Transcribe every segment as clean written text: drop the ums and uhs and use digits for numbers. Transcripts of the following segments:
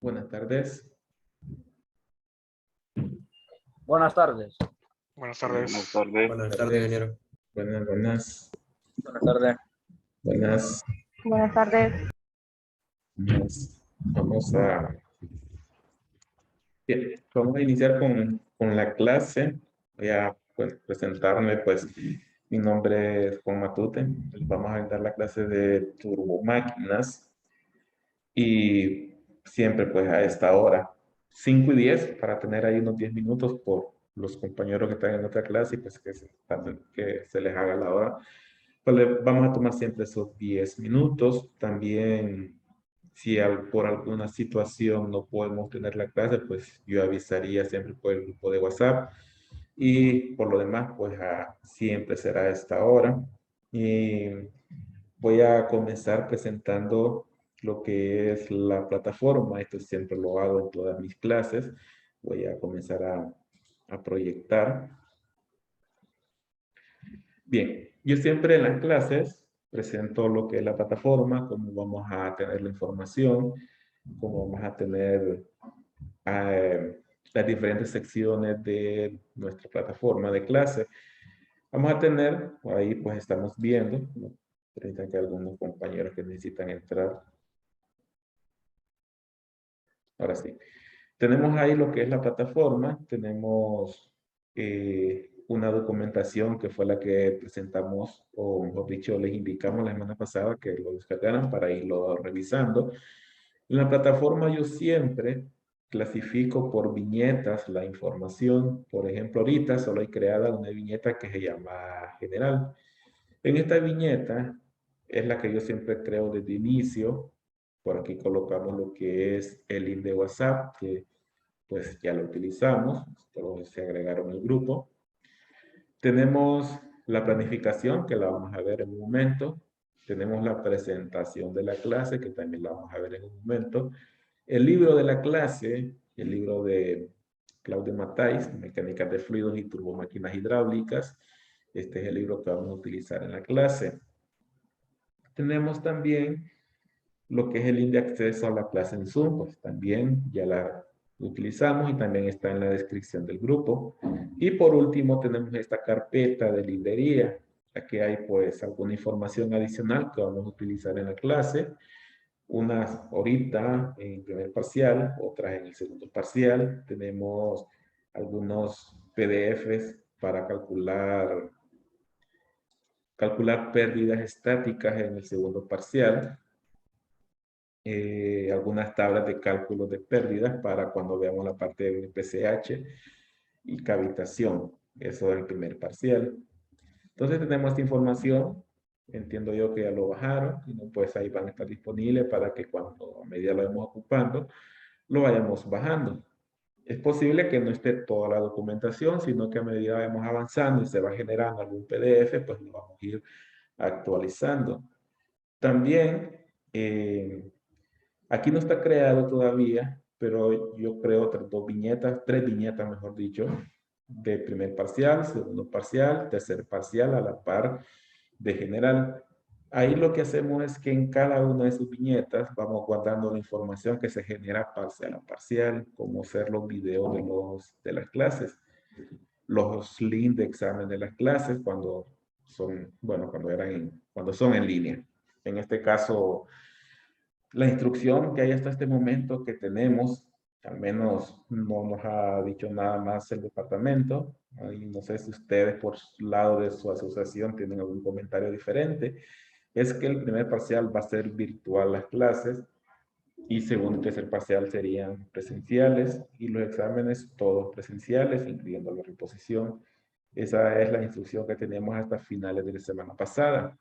Buenas tardes. Buenas tardes. Buenas tardes. Buenas tardes. Buenas tardes, ingeniero. Buenas. Buenas tardes. Buenas. Buenas tardes. Vamos a, bien, vamos a iniciar con la clase. Voy a presentarme, pues mi nombre es Juan Matute. Vamos a dar la clase de turbomáquinas y siempre pues a esta hora, 5:10, para tener ahí unos 10 minutos por los compañeros que están en otra clase y pues que se les haga la hora. Pues vamos a tomar siempre esos 10 minutos. También, si por alguna situación no podemos tener la clase, pues yo avisaría siempre por el grupo de WhatsApp. Y por lo demás, pues siempre será a esta hora. Y voy a comenzar presentando lo que es la plataforma. Esto siempre lo hago en todas mis clases. Voy a comenzar a proyectar. Bien, yo siempre en las clases presento lo que es la plataforma, cómo vamos a tener la información, cómo vamos a tener las diferentes secciones de nuestra plataforma de clase. Vamos a tener, ahí pues estamos viendo, ¿no? Permitan que algunos compañeros que necesitan entrar. Ahora sí. Tenemos ahí lo que es la plataforma, tenemos una documentación que fue la que presentamos, o mejor dicho, les indicamos la semana pasada que lo descargaran para irlo revisando. En la plataforma yo siempre clasifico por viñetas la información. Por ejemplo, ahorita solo hay creada una viñeta que se llama general. En esta viñeta es la que yo siempre creo desde inicio. Por aquí colocamos lo que es el link de WhatsApp, que pues ya lo utilizamos, todos se agregaron al grupo. Tenemos la planificación, que la vamos a ver en un momento. Tenemos la presentación de la clase, que también la vamos a ver en un momento. El libro de la clase, el libro de Claudio Matáis, Mecánica de Fluidos y Turbomáquinas Hidráulicas. Este es el libro que vamos a utilizar en la clase. Tenemos también lo que es el link de acceso a la clase en Zoom, pues también ya la utilizamos y también está en la descripción del grupo. Y por último tenemos esta carpeta de librería. Aquí hay pues alguna información adicional que vamos a utilizar en la clase. Unas ahorita en primer parcial, otras en el segundo parcial. Tenemos algunos PDFs para calcular pérdidas estáticas en el segundo parcial. Algunas tablas de cálculo de pérdidas para cuando veamos la parte de PCH y cavitación. Eso es el primer parcial. Entonces tenemos esta información. Entiendo yo que ya lo bajaron. Y no, pues ahí van a estar disponibles para que cuando a medida lo vamos ocupando, lo vayamos bajando. Es posible que no esté toda la documentación, sino que a medida vamos avanzando y se va generando algún PDF, pues lo vamos a ir actualizando. También, aquí no está creado todavía, pero yo creo otras tres viñetas, mejor dicho, de primer parcial, segundo parcial, tercer parcial, a la par de general. Ahí lo que hacemos es que en cada una de sus viñetas vamos guardando la información que se genera parcial a parcial, como ser los videos de las clases, los links de examen de las clases cuando son, bueno, cuando son en línea. En este caso, la instrucción que hay hasta este momento que tenemos, al menos no nos ha dicho nada más el departamento. Y no sé si ustedes por lado de su asociación tienen algún comentario diferente. Es que el primer parcial va a ser virtual las clases y segundo y tercer parcial serían presenciales y los exámenes todos presenciales, incluyendo la reposición. Esa es la instrucción que tenemos hasta finales de la semana pasada.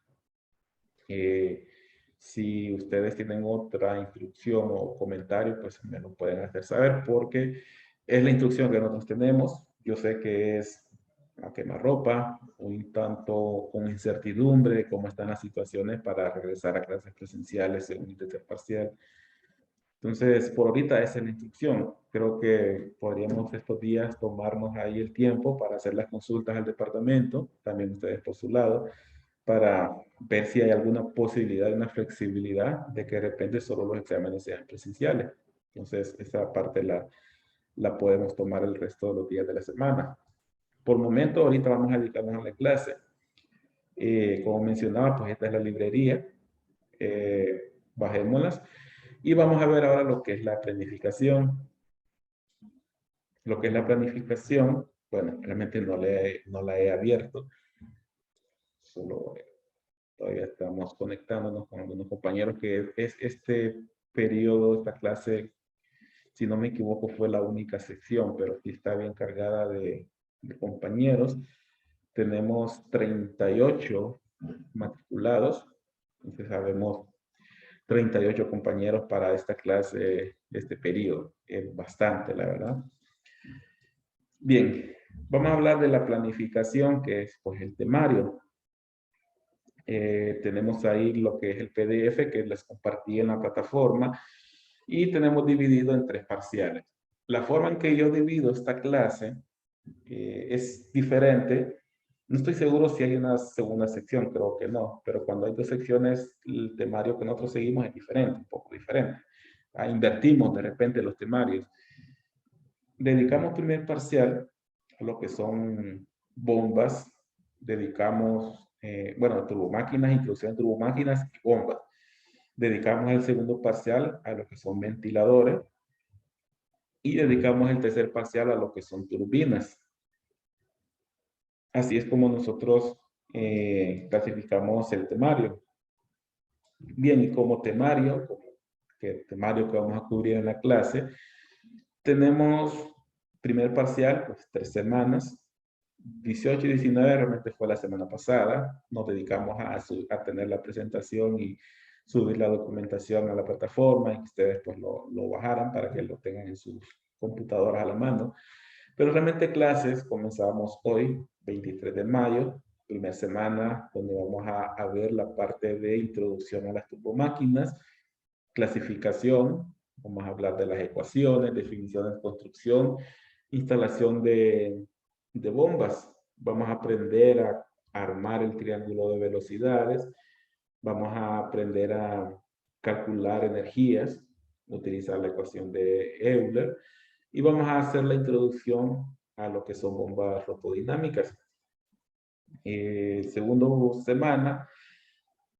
Si ustedes tienen otra instrucción o comentario, pues me lo pueden hacer saber porque es la instrucción que nosotros tenemos. Yo sé que es a quemarropa, un tanto con incertidumbre de cómo están las situaciones para regresar a clases presenciales en un tercer parcial. Entonces, por ahorita esa es la instrucción. Creo que podríamos estos días tomarnos ahí el tiempo para hacer las consultas al departamento, también ustedes por su lado, para ver si hay alguna posibilidad de una flexibilidad de que de repente solo los exámenes sean presenciales. Entonces, esa parte la podemos tomar el resto de los días de la semana. Por momento, ahorita vamos a dedicarnos a la clase. Como mencionaba, pues esta es la librería. Bajémoslas. Y vamos a ver ahora lo que es la planificación. Lo que es la planificación, bueno, realmente no la he abierto. Solo todavía estamos conectándonos con algunos compañeros que es este periodo, esta clase, si no me equivoco, fue la única sección, pero sí está bien cargada de compañeros. Tenemos 38 matriculados, entonces sabemos 38 compañeros para esta clase, este periodo. Es bastante, la verdad. Bien, vamos a hablar de la planificación, que es pues el temario. Tenemos ahí lo que es el PDF que les compartí en la plataforma y tenemos dividido en 3 parciales. La forma en que yo divido esta clase es diferente. No estoy seguro si hay una segunda sección, creo que no, pero cuando hay 2 secciones, el temario que nosotros seguimos es diferente, un poco diferente. Invertimos de repente los temarios. Dedicamos primer parcial a lo que son bombas, dedicamos, bueno, turbomáquinas, introducción de turbomáquinas y bombas. Dedicamos el segundo parcial a lo que son ventiladores y dedicamos el tercer parcial a lo que son turbinas. Así es como nosotros clasificamos el temario. Bien, y como temario, que el temario que vamos a cubrir en la clase, tenemos primer parcial, pues 3 semanas. 18 y 19 realmente fue la semana pasada. Nos dedicamos a tener la presentación y subir la documentación a la plataforma y que ustedes pues lo bajaran para que lo tengan en sus computadoras a la mano. Pero realmente clases comenzamos hoy, 23 de mayo, primera semana, donde vamos a ver la parte de introducción a las turbomáquinas, clasificación, vamos a hablar de las ecuaciones, definiciones, construcción, instalación de bombas. Vamos a aprender a armar el triángulo de velocidades, vamos a aprender a calcular energías, utilizar la ecuación de Euler, y vamos a hacer la introducción a lo que son bombas rotodinámicas. Segundo semana,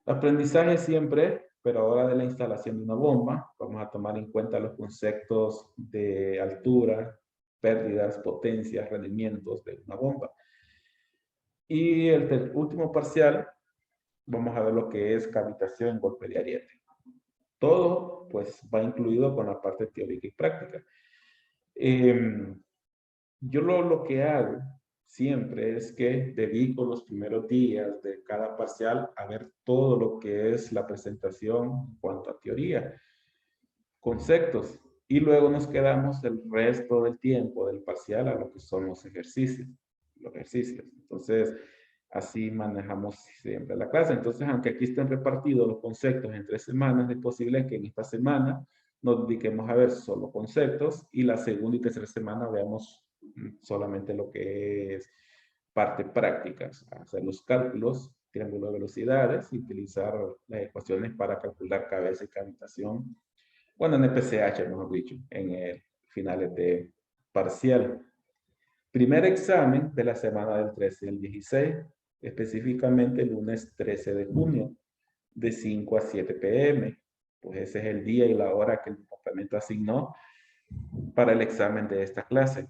aprendizaje siempre, pero ahora de la instalación de una bomba. Vamos a tomar en cuenta los conceptos de altura, pérdidas, potencias, rendimientos de una bomba. Y el último parcial, vamos a ver lo que es cavitación, golpe de ariete. Todo, pues, va incluido con la parte teórica y práctica. Yo lo que hago siempre es que dedico los primeros días de cada parcial a ver todo lo que es la presentación en cuanto a teoría, conceptos, y luego nos quedamos el resto del tiempo del parcial a lo que son los ejercicios. Entonces, así manejamos siempre la clase. Entonces, aunque aquí estén repartidos los conceptos en 3 semanas, es posible que en esta semana nos dediquemos a ver solo conceptos y la segunda y tercera semana veamos solamente lo que es parte prácticas, hacer los cálculos, triángulo de velocidades y utilizar las ecuaciones para calcular cabeza y cavitación. Bueno, en el PCH, mejor dicho, en el finales de parcial. Primer examen de la semana del 13 al 16, específicamente el lunes 13 de junio, de 5 a 7 p.m. Pues ese es el día y la hora que el departamento asignó para el examen de esta clase.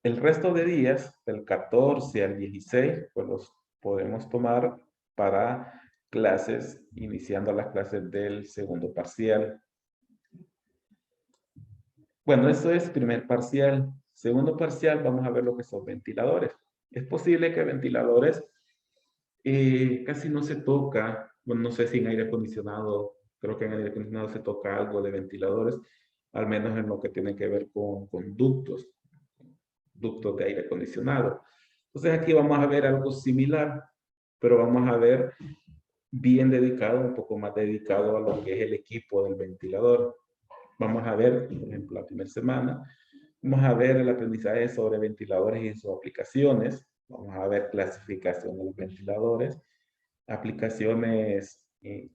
El resto de días, del 14 al 16, pues los podemos tomar para clases, iniciando las clases del segundo parcial. Bueno, eso es primer parcial. Segundo parcial, vamos a ver lo que son ventiladores. Es posible que ventiladores casi no se toca, bueno, no sé si en aire acondicionado, creo que en aire acondicionado se toca algo de ventiladores, al menos en lo que tiene que ver con ductos de aire acondicionado. Entonces aquí vamos a ver algo similar, pero vamos a ver bien dedicado, un poco más dedicado a lo que es el equipo del ventilador. Vamos a ver, por ejemplo, la primera semana, vamos a ver el aprendizaje sobre ventiladores y sus aplicaciones. Vamos a ver clasificación de los ventiladores, aplicaciones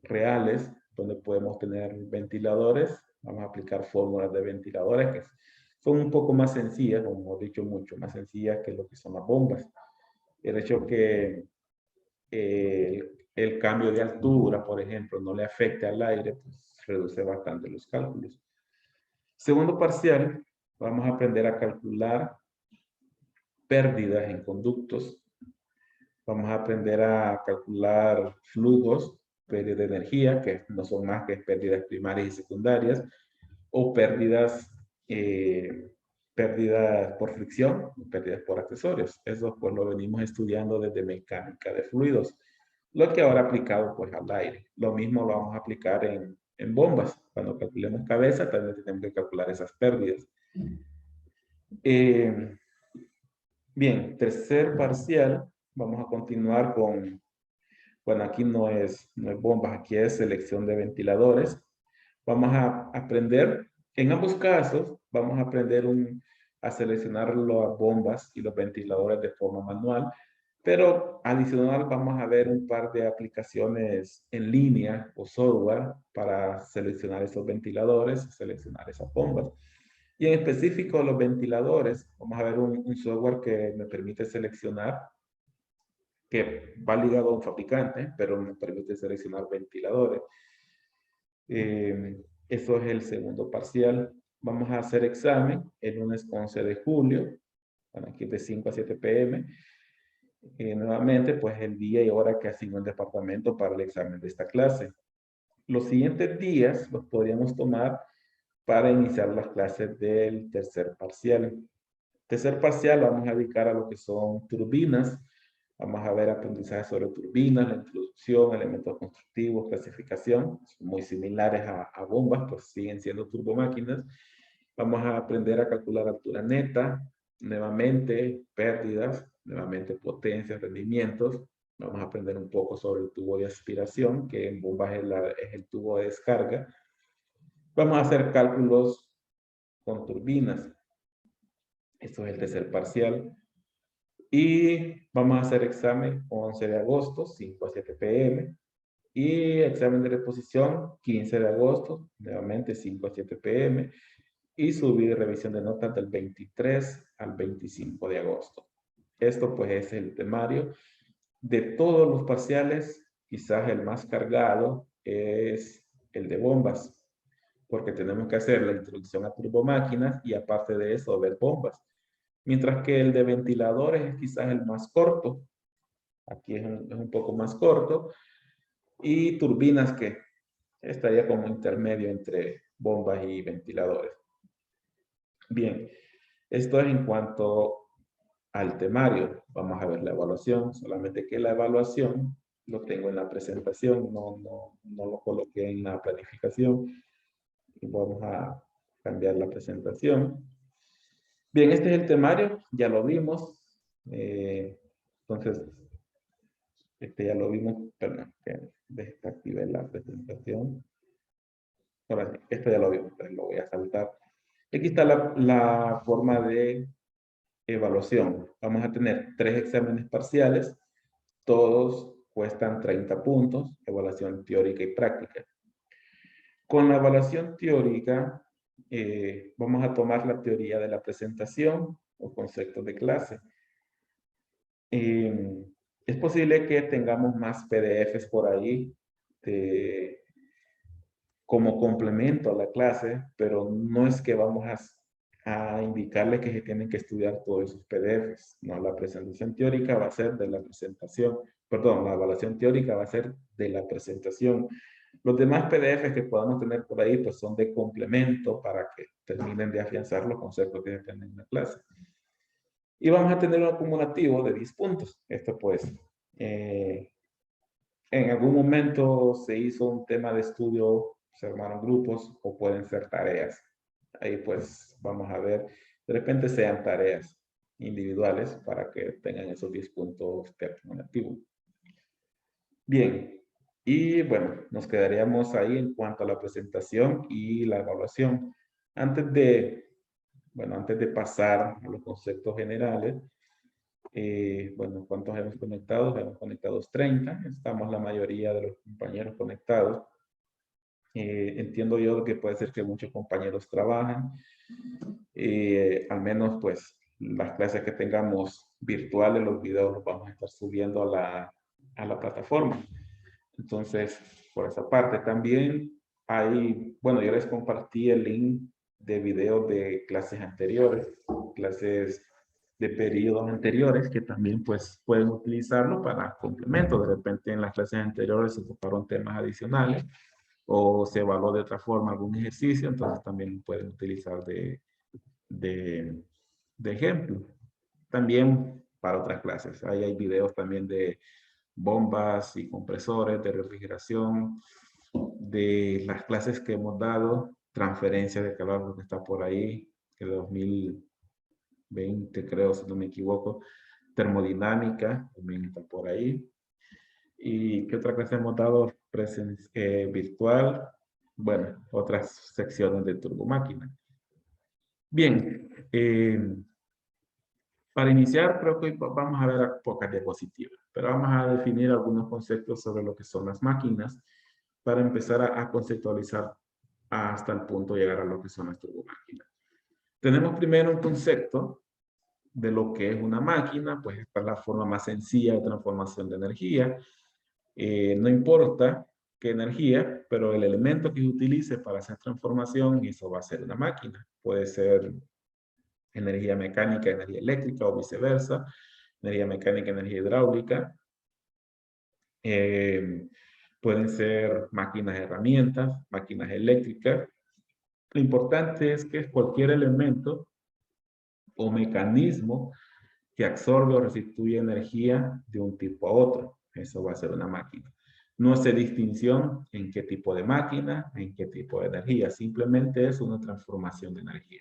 reales, donde podemos tener ventiladores Vamos a aplicar fórmulas de ventiladores que son un poco más sencillas, como hemos dicho, mucho más sencillas que lo que son las bombas. El hecho que el cambio de altura, por ejemplo, no le afecte al aire, pues reduce bastante los cálculos. Segundo parcial, vamos a aprender a calcular pérdidas en conductos. Vamos a aprender a calcular flujos, pérdidas de energía, que no son más que pérdidas primarias y secundarias, o pérdidas por fricción, pérdidas por accesorios. Eso pues lo venimos estudiando desde mecánica de fluidos, lo que ahora aplicado pues al aire. Lo mismo lo vamos a aplicar en bombas. Cuando calculemos cabeza, también tenemos que calcular esas pérdidas. Bien, tercer parcial, vamos a continuar con, bueno, aquí no es bombas, aquí es selección de ventiladores. Vamos a aprender, en ambos casos, vamos a aprender a seleccionar las bombas y los ventiladores de forma manual, pero adicional vamos a ver un par de aplicaciones en línea o software para seleccionar esos ventiladores, seleccionar esas bombas. Y en específico los ventiladores, vamos a ver un software que me permite seleccionar, que va ligado a un fabricante, pero me permite seleccionar ventiladores. Eso es el segundo parcial. Vamos a hacer examen el lunes 11 de julio, bueno, aquí de 5 a 7 p.m. Nuevamente, pues el día y hora que asignó el departamento para el examen de esta clase. Los siguientes días los podríamos tomar para iniciar las clases del tercer parcial. Tercer parcial vamos a dedicar a lo que son turbinas. Vamos a ver aprendizaje sobre turbinas, la introducción, elementos constructivos, clasificación, son muy similares a bombas, pues siguen siendo turbomáquinas. Vamos a aprender a calcular altura neta, nuevamente pérdidas, nuevamente potencias, rendimientos. Vamos a aprender un poco sobre el tubo de aspiración, que en bombas es el tubo de descarga. Vamos a hacer cálculos con turbinas. Esto es el tercer parcial. Y vamos a hacer examen 11 de agosto, 5 a 7 p.m. Y examen de reposición 15 de agosto, nuevamente 5 a 7 p.m. Y subir revisión de notas del 23 al 25 de agosto. Esto pues es el temario. De todos los parciales, quizás el más cargado es el de bombas, porque tenemos que hacer la introducción a turbomáquinas y aparte de eso ver bombas. Mientras que el de ventiladores es quizás el más corto. Aquí es un poco más corto. Y turbinas que estaría como intermedio entre bombas y ventiladores. Bien, esto es en cuanto al temario. Vamos a ver la evaluación, solamente que la evaluación lo tengo en la presentación, no lo coloqué en la planificación. Y vamos a cambiar la presentación. Bien, este es el temario, ya lo vimos. Entonces, este ya lo vimos, perdón, que desactivé la presentación. Ahora sí, este ya lo vimos, entonces lo voy a saltar. Aquí está la forma de evaluación. Vamos a tener 3 exámenes parciales, todos cuestan 30 puntos, evaluación teórica y práctica. Con la evaluación teórica, vamos a tomar la teoría de la presentación o conceptos de clase. Es posible que tengamos más PDFs por ahí como complemento a la clase, pero no es que vamos a indicarle que se tienen que estudiar todos esos PDFs. No, la presentación teórica va a ser de la presentación, perdón, la evaluación teórica va a ser de la presentación. Los demás PDFs que podamos tener por ahí, pues son de complemento para que terminen de afianzar los conceptos que se tienen en la clase. Y vamos a tener un acumulativo de 10 puntos. Esto pues, en algún momento se hizo un tema de estudio, se armaron grupos o pueden ser tareas. Ahí pues vamos a ver, de repente sean tareas individuales para que tengan esos 10 puntos de acumulativo. Bien, y bueno, nos quedaríamos ahí en cuanto a la presentación y la evaluación. Antes de pasar a los conceptos generales, bueno, ¿cuántos hemos conectado? Hemos conectado 30, estamos la mayoría de los compañeros conectados. Entiendo yo que puede ser que muchos compañeros trabajan, al menos pues las clases que tengamos virtuales, los videos los vamos a estar subiendo a la plataforma. Entonces, por esa parte también hay, bueno, yo les compartí el link de videos de clases anteriores, clases de periodos anteriores, que también pues pueden utilizarlo para complemento. De repente en las clases anteriores se tocaron temas adicionales o se evaluó de otra forma algún ejercicio, entonces también pueden utilizar de, de ejemplo. También para otras clases. Ahí hay videos también de bombas y compresores, de refrigeración, de las clases que hemos dado, transferencia de calor que está por ahí, que de 2020 creo, si no me equivoco, termodinámica, también está por ahí. ¿Y qué otra clase hemos dado? Virtual, bueno, otras secciones de turbomáquina. Bien, para iniciar creo que hoy vamos a ver pocas diapositivas, pero vamos a definir algunos conceptos sobre lo que son las máquinas para empezar a conceptualizar hasta el punto de llegar a lo que son las turbomáquinas. Tenemos primero un concepto de lo que es una máquina, pues esta es la forma más sencilla de transformación de energía. No importa qué energía, pero el elemento que se utilice para hacer transformación, eso va a ser una máquina. Puede ser energía mecánica, energía eléctrica o viceversa, energía mecánica, energía hidráulica. Pueden ser máquinas herramientas, máquinas eléctricas. Lo importante es que cualquier elemento o mecanismo que absorbe o restituye energía de un tipo a otro. Eso va a ser una máquina. No hace distinción en qué tipo de máquina, en qué tipo de energía. Simplemente es una transformación de energía.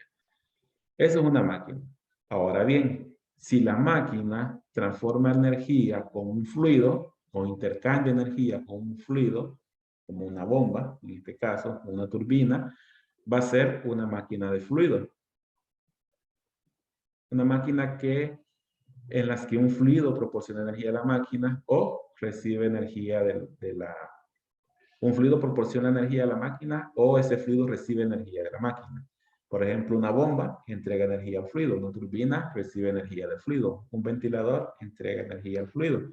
Eso es una máquina. Ahora bien, si la máquina transforma energía con un fluido, o intercambia energía con un fluido, como una bomba, en este caso, una turbina, va a ser una máquina de fluido. Una máquina en las que un fluido proporciona energía a la máquina o recibe energía un fluido proporciona energía a la máquina o ese fluido recibe energía de la máquina. Por ejemplo, una bomba entrega energía al fluido, una turbina recibe energía del fluido, un ventilador entrega energía al fluido,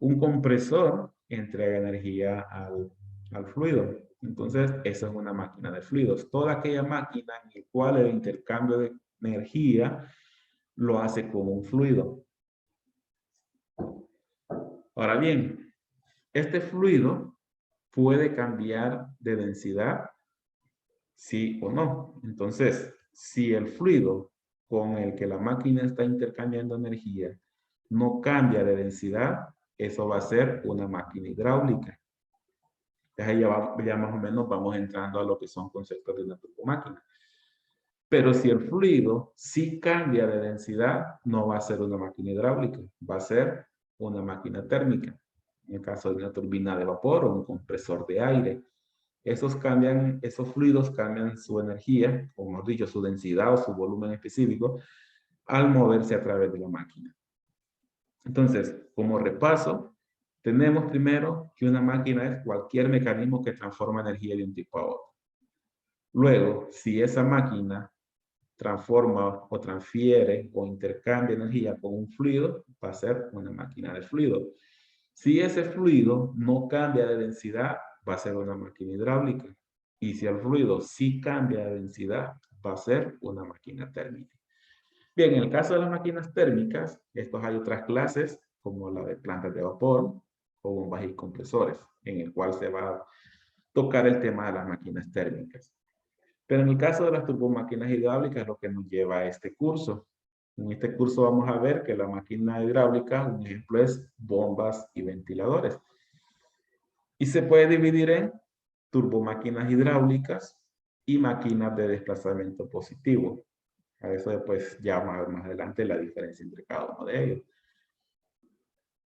un compresor entrega energía al fluido. Entonces, esa es una máquina de fluidos. Toda aquella máquina en la cual el intercambio de energía lo hace como un fluido. Ahora bien, este fluido puede cambiar de densidad, sí o no. Entonces, si el fluido con el que la máquina está intercambiando energía no cambia de densidad, eso va a ser una máquina hidráulica. Entonces, ya más o menos vamos entrando a lo que son conceptos de una turbomáquina. Pero si el fluido sí cambia de densidad, no va a ser una máquina hidráulica, va a ser una máquina térmica. En el caso de una turbina de vapor o un compresor de aire. Esos fluidos cambian su energía, o mejor dicho, su densidad o su volumen específico, al moverse a través de la máquina. Entonces, como repaso, tenemos primero que una máquina es cualquier mecanismo que transforma energía de un tipo a otro. Luego, si esa máquina transforma o transfiere o intercambia energía con un fluido, va a ser una máquina de fluido. Si ese fluido no cambia de densidad, va a ser una máquina hidráulica. Y si el fluido sí cambia de densidad, va a ser una máquina térmica. Bien, en el caso de las máquinas térmicas, estos hay otras clases, como la de plantas de vapor o bombas y compresores, en el cual se va a tocar el tema de las máquinas térmicas. Pero en el caso de las turbomáquinas hidráulicas es lo que nos lleva a este curso. En este curso vamos a ver que la máquina hidráulica, un ejemplo es bombas y ventiladores. Y se puede dividir en turbomáquinas hidráulicas y máquinas de desplazamiento positivo. A eso después ya más adelante la diferencia entre cada uno de ellos.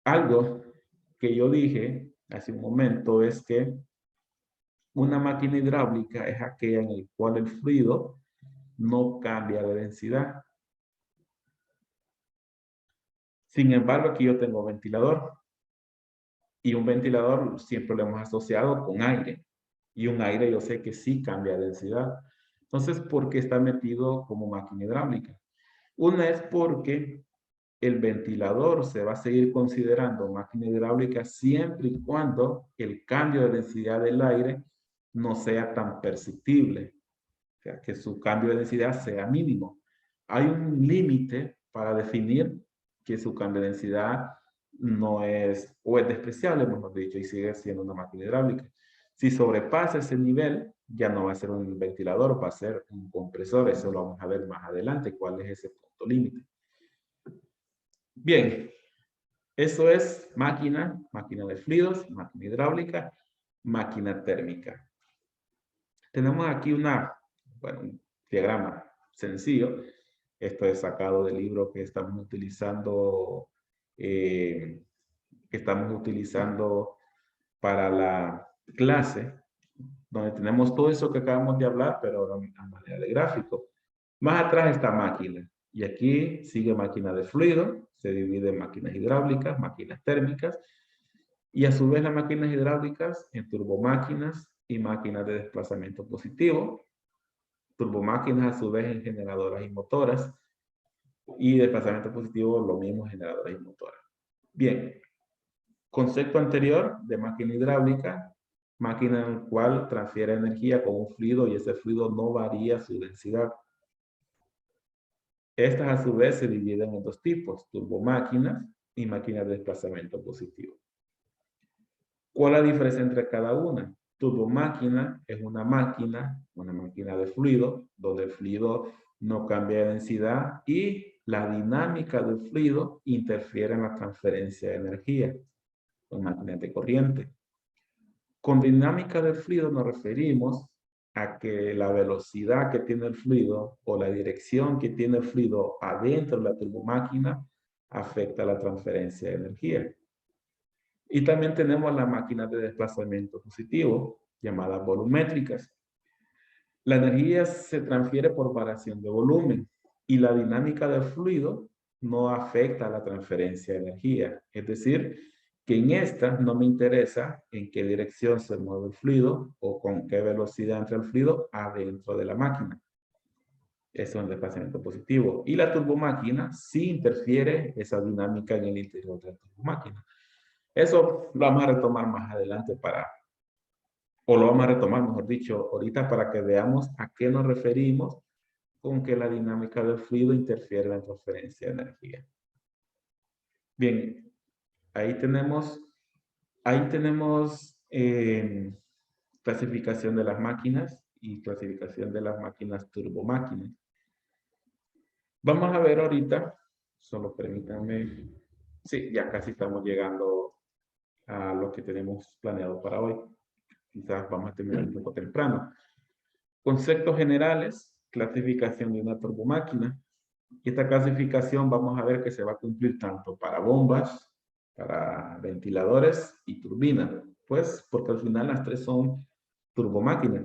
Algo que yo dije hace un momento es que una máquina hidráulica es aquella en la cual el fluido no cambia de densidad. Sin embargo, aquí yo tengo ventilador. Y un ventilador siempre lo hemos asociado con aire. Y un aire yo sé que sí cambia de densidad. Entonces, ¿por qué está metido como máquina hidráulica? Una es porque el ventilador se va a seguir considerando máquina hidráulica siempre y cuando el cambio de densidad del aire no sea tan perceptible. O sea, que su cambio de densidad sea mínimo. Hay un límite para definir que su cambio de densidad no es, o es despreciable, mejor dicho, y sigue siendo una máquina hidráulica. Si sobrepasa ese nivel, ya no va a ser un ventilador, va a ser un compresor. Eso lo vamos a ver más adelante, cuál es ese punto límite. Bien, eso es máquina, máquina de fluidos, máquina hidráulica, máquina térmica. Tenemos aquí un diagrama sencillo. Esto es sacado del libro que estamos utilizando, para la clase, donde tenemos todo eso que acabamos de hablar, pero a manera de gráfico. Más atrás está máquina. Y aquí sigue máquina de fluido, se divide en máquinas hidráulicas, máquinas térmicas, y a su vez las máquinas hidráulicas en turbomáquinas y máquinas de desplazamiento positivo, turbomáquinas a su vez en generadoras y motoras, y desplazamiento positivo lo mismo generadoras y motoras. Bien, concepto anterior de máquina hidráulica, máquina en la cual transfiere energía con un fluido y ese fluido no varía su densidad. Estas a su vez se dividen en dos tipos, turbomáquinas y máquinas de desplazamiento positivo. ¿Cuál es la diferencia entre cada una? Turbomáquina es una máquina de fluido, donde el fluido no cambia de densidad y la dinámica del fluido interfiere en la transferencia de energía, en máquinas de corriente. Con dinámica del fluido nos referimos a que la velocidad que tiene el fluido o la dirección que tiene el fluido adentro de la turbomáquina afecta la transferencia de energía. Y también tenemos las máquinas de desplazamiento positivo, llamadas volumétricas. La energía se transfiere por variación de volumen y la dinámica del fluido no afecta a la transferencia de energía. Es decir, que en esta no me interesa en qué dirección se mueve el fluido o con qué velocidad entra el fluido adentro de la máquina. Eso es un desplazamiento positivo. Y la turbomáquina sí interfiere esa dinámica en el interior de la turbomáquina. Eso lo vamos a retomar más adelante o lo vamos a retomar, mejor dicho, ahorita para que veamos a qué nos referimos con que la dinámica del fluido interfiere en la transferencia de energía. Bien, ahí tenemos clasificación de las máquinas y clasificación de las máquinas turbomáquinas. Vamos a ver ahorita, solo permítanme, sí, ya casi estamos llegando a lo que tenemos planeado para hoy. Quizás vamos a terminar un poco temprano. Conceptos generales, clasificación de una turbomáquina. Esta clasificación vamos a ver que se va a cumplir tanto para bombas, para ventiladores y turbinas. Pues porque al final las tres son turbomáquinas.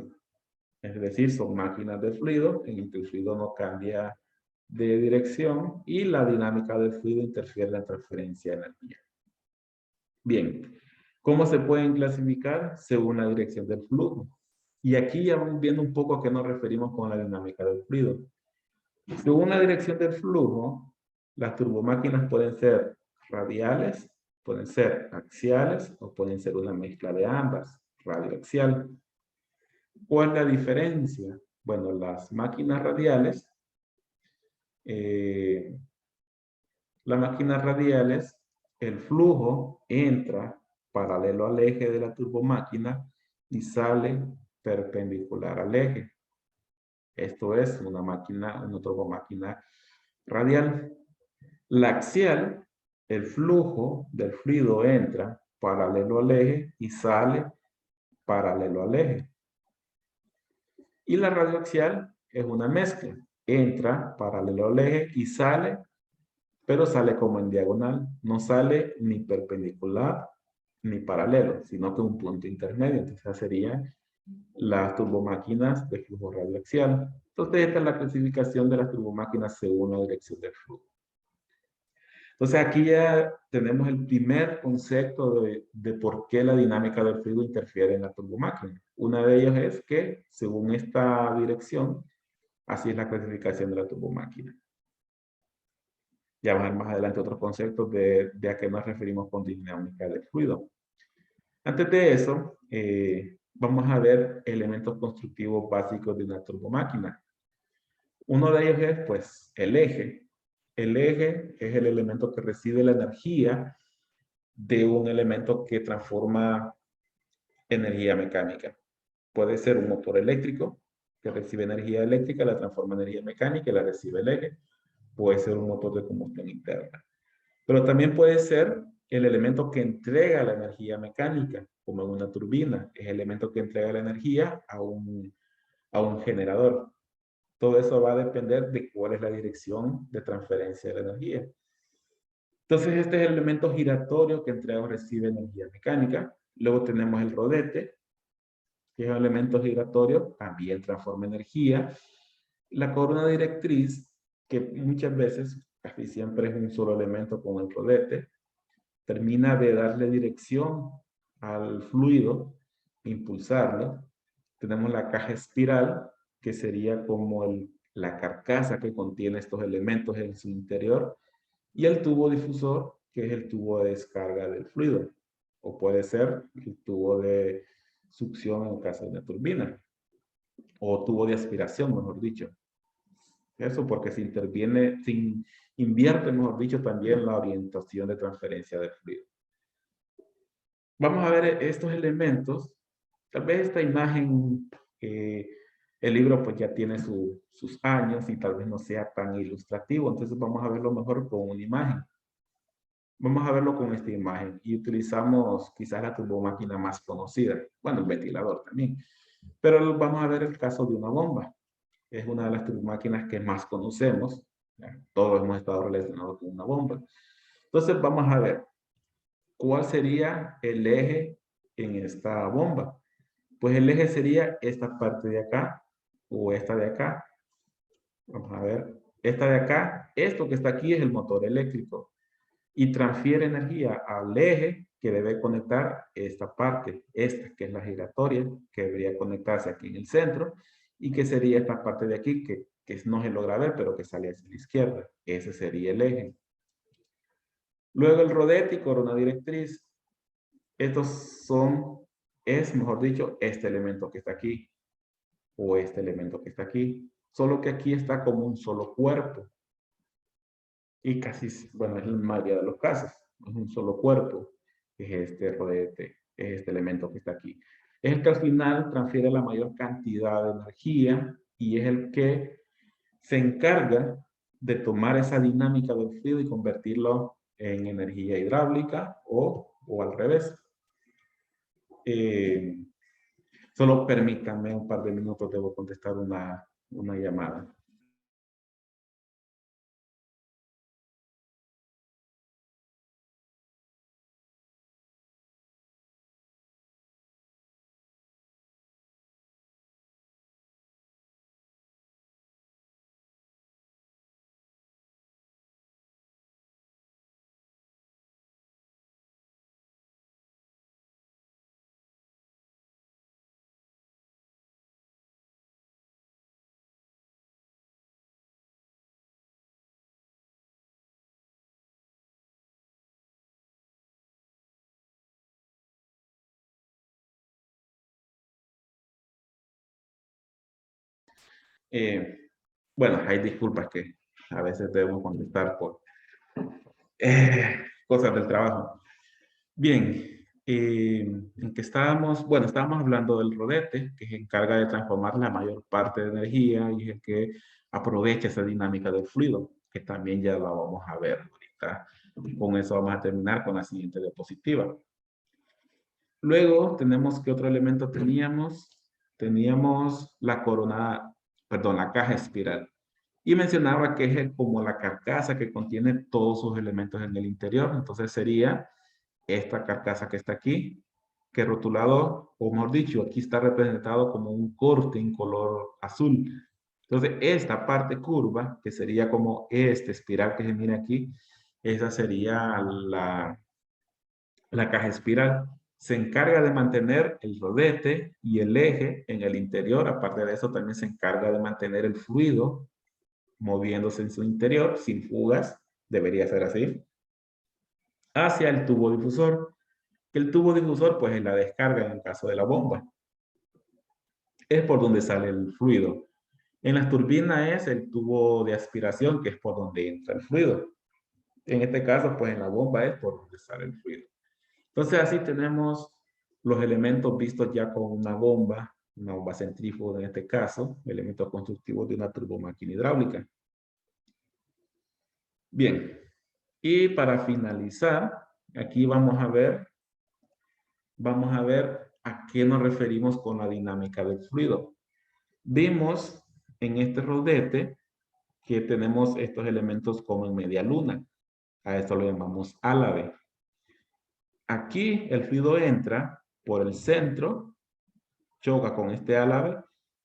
Es decir, son máquinas de fluido en el que el fluido no cambia de dirección y la dinámica del fluido interfiere en la transferencia de energía. Bien, ¿cómo se pueden clasificar? Según la dirección del flujo. Y aquí ya vamos viendo un poco a qué nos referimos con la dinámica del fluido. Según la dirección del flujo, las turbomáquinas pueden ser radiales, pueden ser axiales o pueden ser una mezcla de ambas, radioaxial. ¿Cuál es la diferencia? Bueno, las máquinas radiales, el flujo entra paralelo al eje de la turbomáquina y sale perpendicular al eje. Esto es una turbomáquina radial. La axial, el flujo del fluido entra paralelo al eje y sale paralelo al eje. Y la radioaxial es una mezcla. Entra paralelo al eje y sale, pero sale como en diagonal. No sale ni perpendicular ni paralelo, sino que un punto intermedio. Entonces serían las turbomáquinas de flujo radioaxial. Entonces esta es la clasificación de las turbomáquinas según la dirección del flujo. Entonces aquí ya tenemos el primer concepto de por qué la dinámica del fluido interfiere en la turbomáquina. Una de ellos es que, según esta dirección, así es la clasificación de la turbomáquina. Ya vamos a ver más adelante otros conceptos de a qué nos referimos con dinámica del fluido. Antes de eso, vamos a ver elementos constructivos básicos de una turbomáquina. Uno de ellos es, pues, el eje. El eje es el elemento que recibe la energía de un elemento que transforma energía mecánica. Puede ser un motor eléctrico que recibe energía eléctrica, la transforma en energía mecánica y la recibe el eje. Puede ser un motor de combustión interna. Pero también puede ser el elemento que entrega la energía mecánica, como en una turbina. Es el elemento que entrega la energía a un generador. Todo eso va a depender de cuál es la dirección de transferencia de la energía. Entonces, este es el elemento giratorio que entrega o recibe energía mecánica. Luego tenemos el rodete, que es un elemento giratorio, también transforma energía. La corona directriz, que muchas veces, casi siempre es un solo elemento con el rodete, termina de darle dirección al fluido, impulsarlo. Tenemos la caja espiral, que sería como la carcasa que contiene estos elementos en su interior, y el tubo difusor, que es el tubo de descarga del fluido, o puede ser el tubo de succión en el caso de una turbina, o tubo de aspiración, mejor dicho. Eso porque se interviene, se invierte, mejor dicho, también la orientación de transferencia del fluido. Vamos a ver estos elementos. Tal vez esta imagen, el libro pues ya tiene sus años y tal vez no sea tan ilustrativo, entonces vamos a verlo mejor con una imagen. Vamos a verlo con esta imagen y utilizamos quizás la turbomáquina más conocida, bueno, el ventilador también, pero vamos a ver el caso de una bomba. Es una de las turbomáquinas que más conocemos, todos hemos estado relacionados con una bomba. Entonces vamos a ver, ¿cuál sería el eje en esta bomba? Pues el eje sería esta parte de acá o esta de acá. Vamos a ver, esta de acá, esto que está aquí es el motor eléctrico y transfiere energía al eje que debe conectar esta parte, esta que es la giratoria, que debería conectarse aquí en el centro y que sería esta parte de aquí que no se logra ver, pero que sale hacia la izquierda. Ese sería el eje. Luego el rodete y corona directriz. Estos son, es mejor dicho, este elemento que está aquí o este elemento que está aquí. Solo que aquí está como un solo cuerpo. Y casi, bueno, es la mayoría de los casos. Es un solo cuerpo. Es este rodete, es este elemento que está aquí. Es el que al final transfiere la mayor cantidad de energía y es el que se encarga de tomar esa dinámica del fluido y convertirlo en energía hidráulica o al revés. Solo permítanme un par de minutos, debo contestar una llamada. Bueno, hay disculpas que a veces debemos contestar por cosas del trabajo. Bien, ¿en qué estábamos? Bueno, estábamos hablando del rodete, que se encarga de transformar la mayor parte de energía y es el que aprovecha esa dinámica del fluido, que también ya la vamos a ver ahorita. Con eso vamos a terminar con la siguiente diapositiva. Luego tenemos, ¿qué otro elemento teníamos? Teníamos la corona, perdón, la caja espiral. Y mencionaba que es como la carcasa que contiene todos sus elementos en el interior. Entonces sería esta carcasa que está aquí, que rotulado, o mejor dicho, aquí está representado como un corte en color azul. Entonces esta parte curva, que sería como esta espiral que se mira aquí, Esa sería la caja espiral. Se encarga de mantener el rodete y el eje en el interior. Aparte de eso, también se encarga de mantener el fluido moviéndose en su interior sin fugas. Debería ser así. Hacia el tubo difusor. El tubo difusor, pues, es la descarga en el caso de la bomba. Es por donde sale el fluido. En las turbinas es el tubo de aspiración, que es por donde entra el fluido. En este caso, pues en la bomba es por donde sale el fluido. Entonces así tenemos los elementos vistos ya con una bomba centrífuga en este caso, elementos constructivos de una turbomáquina hidráulica. Bien, y para finalizar, aquí vamos a ver a qué nos referimos con la dinámica del fluido. Vimos en este rodete que tenemos estos elementos como en media luna. A esto lo llamamos álave. Aquí el fluido entra por el centro, choca con este álave,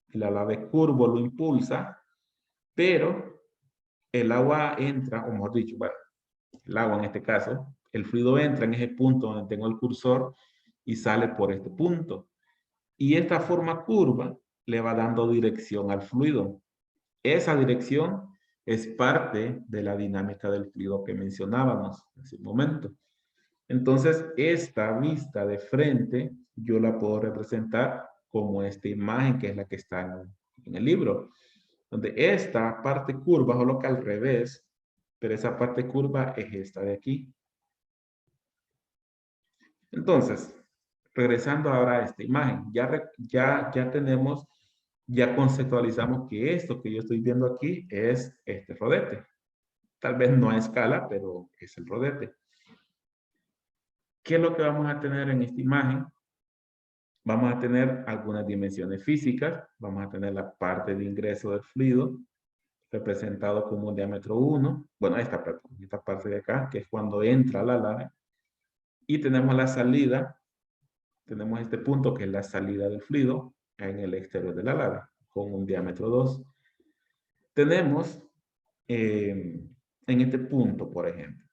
el álave curvo lo impulsa, pero el agua entra, o mejor dicho, bueno, el agua en este caso, el fluido entra en ese punto donde tengo el cursor y sale por este punto. Y esta forma curva le va dando dirección al fluido. Esa dirección es parte de la dinámica del fluido que mencionábamos hace un momento. Entonces, esta vista de frente, yo la puedo representar como esta imagen que es la que está en el libro, donde esta parte curva, solo que al revés, pero esa parte curva es esta de aquí. Entonces, regresando ahora a esta imagen, ya tenemos, ya conceptualizamos que esto que yo estoy viendo aquí es este rodete. Tal vez no a escala, pero es el rodete. ¿Qué es lo que vamos a tener en esta imagen? Vamos a tener algunas dimensiones físicas. Vamos a tener la parte de ingreso del fluido, representado como un diámetro 1. Bueno, esta parte de acá, que es cuando entra la lava. Y tenemos la salida. Tenemos este punto que es la salida del fluido en el exterior de la lava, con un diámetro 2. Tenemos en este punto, por ejemplo,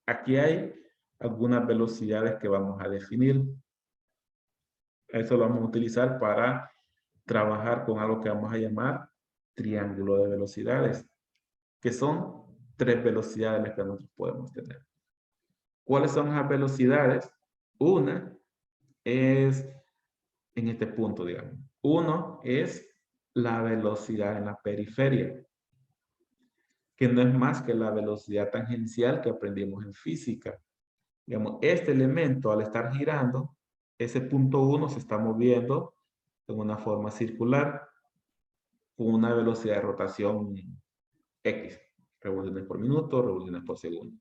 aquí hay algunas velocidades que vamos a definir. Eso lo vamos a utilizar para trabajar con algo que vamos a llamar triángulo de velocidades, que son 3 velocidades que nosotros podemos tener. ¿Cuáles son las velocidades? Una es en este punto, digamos. Uno es la velocidad en la periferia, que no es más que la velocidad tangencial que aprendimos en física. Digamos, este elemento al estar girando, ese punto 1 se está moviendo en una forma circular con una velocidad de rotación X, revoluciones por minuto, revoluciones por segundo.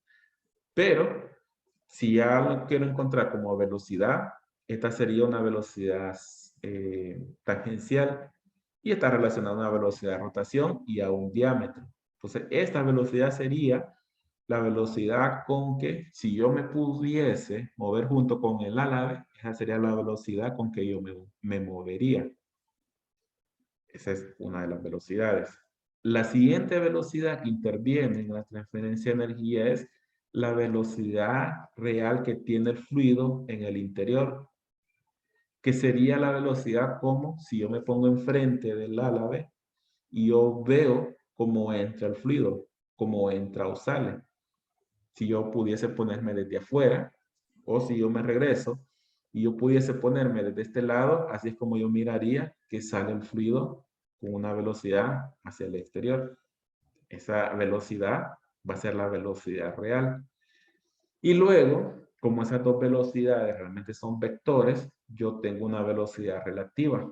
Pero si ya lo quiero encontrar como velocidad, esta sería una velocidad tangencial y está relacionada a una velocidad de rotación y a un diámetro. Entonces, esta velocidad sería la velocidad con que, si yo me pudiese mover junto con el álave, esa sería la velocidad con que yo me movería. Esa es una de las velocidades. La siguiente velocidad que interviene en la transferencia de energía es la velocidad real que tiene el fluido en el interior, que sería la velocidad como si yo me pongo enfrente del álave y yo veo cómo entra el fluido, cómo entra o sale. Si yo pudiese ponerme desde afuera, o si yo me regreso y yo pudiese ponerme desde este lado, así es como yo miraría que sale el fluido con una velocidad hacia el exterior. Esa velocidad va a ser la velocidad real. Y luego, como esas dos velocidades realmente son vectores, yo tengo una velocidad relativa,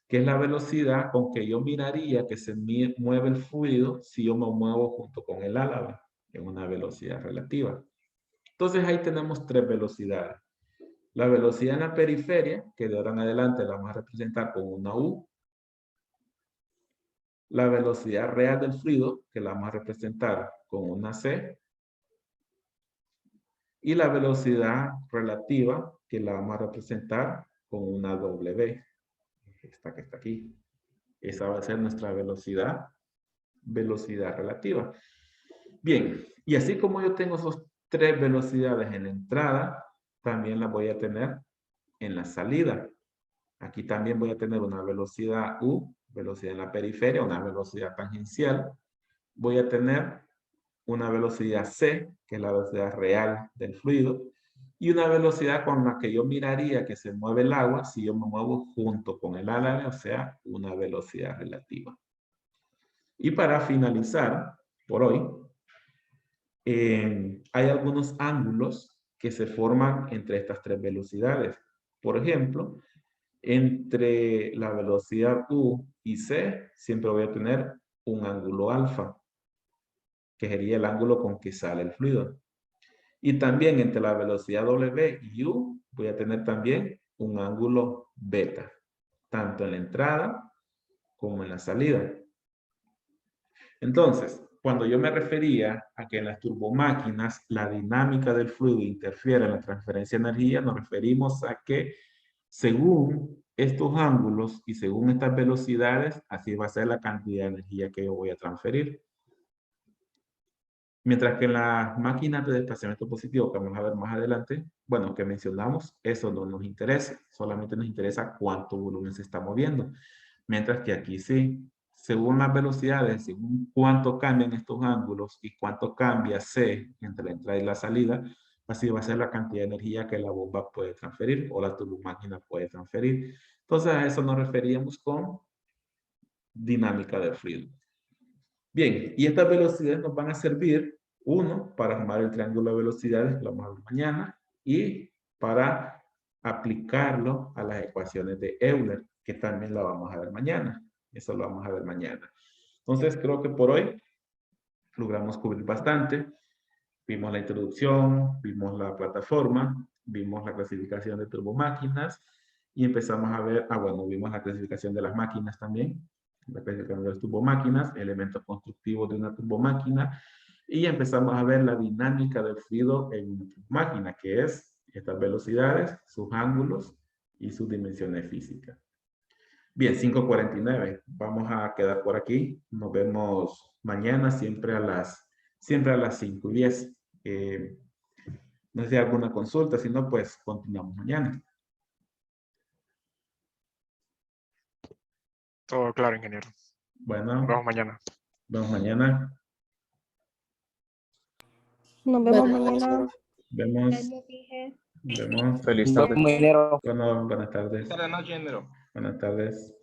que es la velocidad con que yo miraría que se mueve el fluido si yo me muevo junto con el álave, en una velocidad relativa. Entonces ahí tenemos 3 velocidades. La velocidad en la periferia, que de ahora en adelante la vamos a representar con una U. La velocidad real del fluido, que la vamos a representar con una C. Y la velocidad relativa, que la vamos a representar con una W. Esta que está aquí. Esa va a ser nuestra velocidad relativa. Bien, y así como yo tengo esos 3 velocidades en la entrada, también las voy a tener en la salida. Aquí también voy a tener una velocidad U, velocidad en la periferia, una velocidad tangencial. Voy a tener una velocidad C, que es la velocidad real del fluido, y una velocidad con la que yo miraría que se mueve el agua si yo me muevo junto con el álabes, o sea, una velocidad relativa. Y para finalizar, por hoy, hay algunos ángulos que se forman entre estas 3 velocidades. Por ejemplo, entre la velocidad U y C, siempre voy a tener un ángulo alfa, que sería el ángulo con que sale el fluido. Y también entre la velocidad W y U, voy a tener también un ángulo beta, tanto en la entrada como en la salida. Entonces, cuando yo me refería a que en las turbomáquinas la dinámica del fluido interfiere en la transferencia de energía, nos referimos a que según estos ángulos y según estas velocidades, así va a ser la cantidad de energía que yo voy a transferir. Mientras que en las máquinas de desplazamiento positivo, que vamos a ver más adelante, bueno, que mencionamos, eso no nos interesa, solamente nos interesa cuánto volumen se está moviendo. Mientras que aquí sí, según las velocidades, según cuánto cambian estos ángulos y cuánto cambia C entre la entrada y la salida, así va a ser la cantidad de energía que la bomba puede transferir o la turbomáquina puede transferir. Entonces a eso nos referíamos con dinámica del fluido. Bien, y estas velocidades nos van a servir, uno, para armar el triángulo de velocidades, que lo vamos a ver mañana, y para aplicarlo a las ecuaciones de Euler, que también la vamos a ver mañana. Eso lo vamos a ver mañana. Entonces, creo que por hoy logramos cubrir bastante. Vimos la introducción, vimos la plataforma, vimos la clasificación de turbomáquinas y empezamos a ver, bueno, vimos la clasificación de las máquinas también, la clasificación de las turbomáquinas, elementos constructivos de una turbomáquina y empezamos a ver la dinámica del fluido en una turbomáquina, que es estas velocidades, sus ángulos y sus dimensiones físicas. Bien, 5:49. Vamos a quedar por aquí. Nos vemos mañana, siempre a las 5:10. No sé si hay alguna consulta, si no, pues continuamos mañana. Todo claro, ingeniero. Bueno, Nos vemos mañana. vemos mañana. Nos vemos mañana. Vemos. Vemos. Feliz tarde. Bueno, buenas tardes. Buenas noches, ingeniero. Buenas tardes.